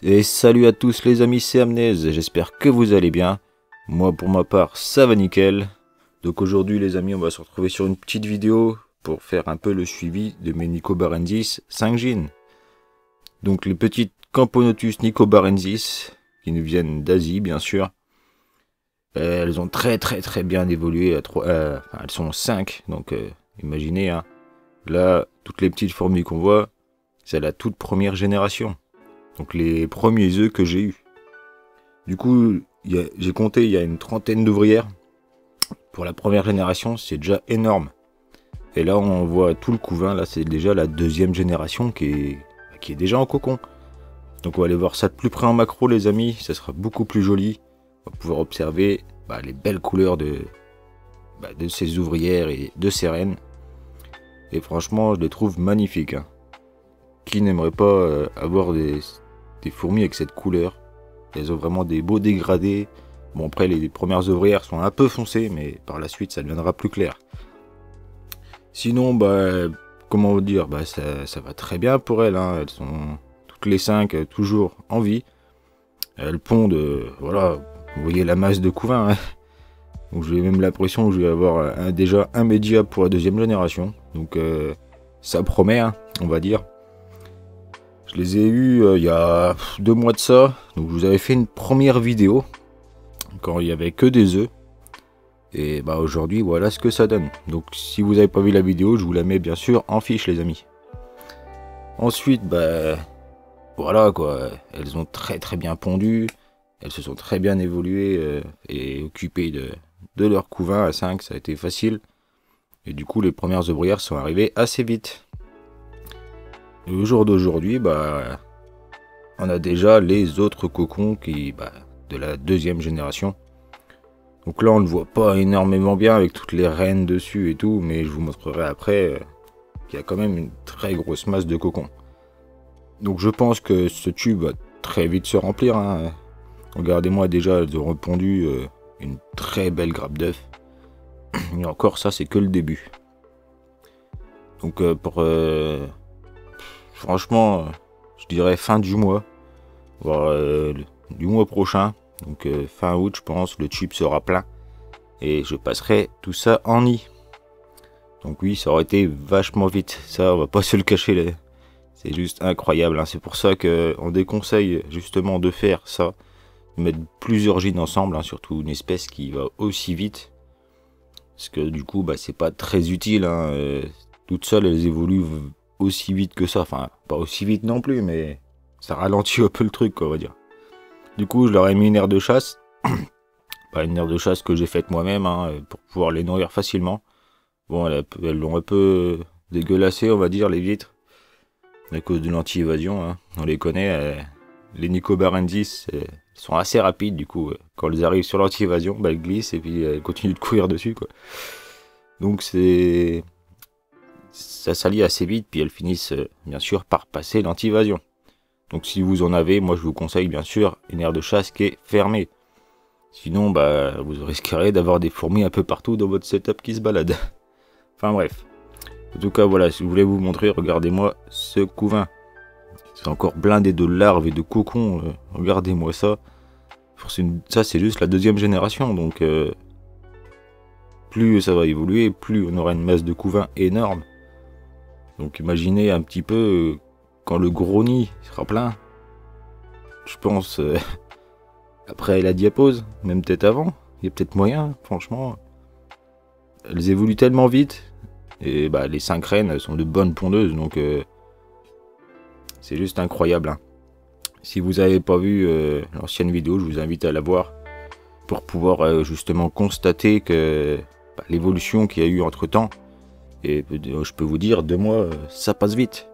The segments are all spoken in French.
Et salut à tous les amis, c'est Amnez, j'espère que vous allez bien. Moi pour ma part ça va nickel. Donc aujourd'hui les amis, on va se retrouver sur une petite vidéo pour faire un peu le suivi de mes Nicobarensis 5 gin. Donc les petites Camponotus Nicobarensis qui nous viennent d'Asie bien sûr. Elles ont très bien évolué, elles sont 5, donc imaginez hein. Là toutes les petites fourmis qu'on voit, c'est la toute première génération. Donc les premiers œufs que j'ai eu. Du coup, j'ai compté, il y a une trentaine d'ouvrières. Pour la première génération, c'est déjà énorme. Et là, on voit tout le couvain. Là, c'est déjà la deuxième génération qui est déjà en cocon. Donc on va aller voir ça de plus près en macro, les amis. Ça sera beaucoup plus joli. On va pouvoir observer les belles couleurs de ces ouvrières et de ces reines. Et franchement, je les trouve magnifiques. Hein. Qui n'aimerait pas avoir des fourmis avec cette couleur? Elles ont vraiment des beaux dégradés. Bon, après les premières ouvrières sont un peu foncées, mais par la suite ça deviendra plus clair. Sinon, comment vous dire, ça va très bien pour elles. Hein. Elles sont toutes les 5 toujours en vie. Elles pondent, voilà, vous voyez la masse de couvain. Hein. Donc j'ai même l'impression que je vais avoir déjà un média pour la deuxième génération. Donc ça promet, hein, on va dire. Je les ai eus il y a 2 mois de ça, donc je vous avais fait une première vidéo quand il y avait que des œufs. Et aujourd'hui voilà ce que ça donne. Donc si vous n'avez pas vu la vidéo, je vous la mets bien sûr en fiche les amis. Ensuite voilà quoi, elles ont très bien pondu, elles se sont très bien évoluées et occupées de leur couvain à 5, ça a été facile. Et du coup les premières ouvrières sont arrivées assez vite. Et au jour d'aujourd'hui, on a déjà les autres cocons de la deuxième génération. Donc là, on ne voit pas énormément bien avec toutes les reines dessus et tout, mais je vous montrerai après qu'il y a quand même une très grosse masse de cocons. Donc je pense que ce tube va très vite se remplir. Hein. Regardez-moi déjà, elles ont repondu une très belle grappe d'œufs. Et encore ça, c'est que le début. Donc franchement, je dirais fin du mois, voire du mois prochain, donc fin août je pense, le tube sera plein et je passerai tout ça en nid. Donc oui, ça aurait été vachement vite, ça on va pas se le cacher, c'est juste incroyable. Hein. C'est pour ça qu'on déconseille justement de faire ça, de mettre plusieurs gînes ensemble, hein, surtout une espèce qui va aussi vite, parce que du coup c'est pas très utile. Hein. Toutes seules elles évoluent aussi vite que ça, enfin pas aussi vite non plus, mais ça ralentit un peu le truc quoi, on va dire. Du coup je leur ai mis une aire de chasse, une aire de chasse que j'ai faite moi-même hein, pour pouvoir les nourrir facilement. Bon elles l'ont un peu dégueulassé on va dire les vitres, à cause de l'anti-évasion, hein. On les connaît, les Nicobarensis sont assez rapides du coup, quand elles arrivent sur l'anti-évasion, elles glissent et puis elles continuent de courir dessus quoi. Donc ça s'allie assez vite, puis elles finissent bien sûr par passer l'anti-évasion. Donc si vous en avez, moi je vous conseille bien sûr une aire de chasse qui est fermée. Sinon vous risquerez d'avoir des fourmis un peu partout dans votre setup qui se baladent. Enfin bref. En tout cas voilà, si vous voulez vous montrer, regardez-moi ce couvain. C'est encore blindé de larves et de cocons, regardez-moi ça. Ça c'est juste la deuxième génération, donc plus ça va évoluer, plus on aura une masse de couvain énorme. Donc imaginez un petit peu quand le gros nid sera plein. Je pense après la diapause, même peut-être avant. Il y a peut-être moyen, franchement. Elles évoluent tellement vite. Et les 5 reines sont de bonnes pondeuses. Donc c'est juste incroyable. Hein. Si vous n'avez pas vu l'ancienne vidéo, je vous invite à la voir. Pour pouvoir justement constater que l'évolution qu'il y a eu entre temps. Et je peux vous dire, 2 mois, ça passe vite.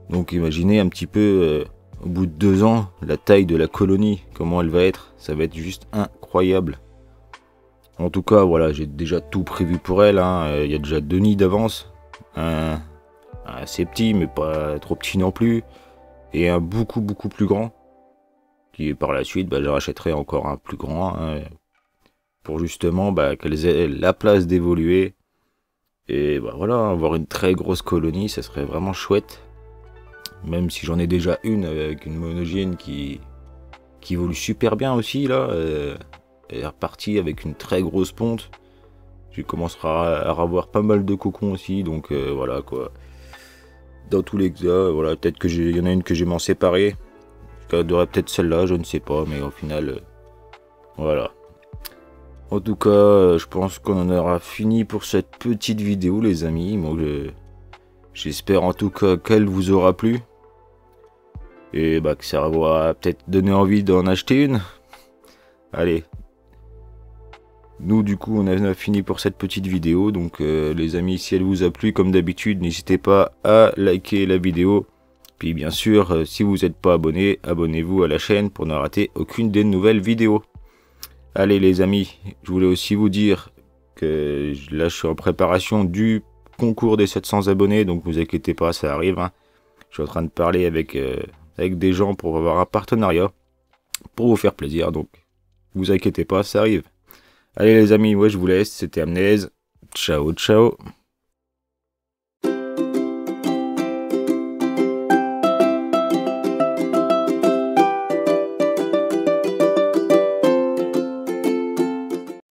Donc imaginez un petit peu, au bout de 2 ans, la taille de la colonie, comment elle va être. Ça va être juste incroyable. En tout cas, voilà, j'ai déjà tout prévu pour elle. Hein. Il y a déjà 2 nids d'avance. Un assez petit, mais pas trop petit non plus. Et un beaucoup plus grand. Qui par la suite, je rachèterai encore un plus grand. Hein, pour justement qu'elles aient la place d'évoluer. Et voilà, avoir une très grosse colonie, ça serait vraiment chouette. même si j'en ai déjà une avec une monogène qui évolue super bien aussi là. Elle est repartie avec une très grosse ponte. Je commencerai à avoir pas mal de cocons aussi, donc voilà quoi. Dans tous les cas, voilà, peut-être que il y en a une que j'ai m'en séparé. Je garderai peut-être celle-là, je ne sais pas, mais au final, voilà. En tout cas, je pense qu'on en aura fini pour cette petite vidéo, les amis. Moi, j'espère en tout cas qu'elle vous aura plu. Et bah, que ça va peut-être donner envie d'en acheter une. Allez. Nous, du coup, on a fini pour cette petite vidéo. Donc, les amis, si elle vous a plu, comme d'habitude, n'hésitez pas à liker la vidéo. Puis, bien sûr, si vous n'êtes pas abonné, abonnez-vous à la chaîne pour ne rater aucune des nouvelles vidéos. Allez, les amis, je voulais aussi vous dire que là, je suis en préparation du concours des 700 abonnés. Donc, ne vous inquiétez pas, ça arrive. Hein. Je suis en train de parler avec des gens pour avoir un partenariat. Pour vous faire plaisir. Donc, ne vous inquiétez pas, ça arrive. Allez les amis, ouais je vous laisse, c'était Amnez. Ciao ciao.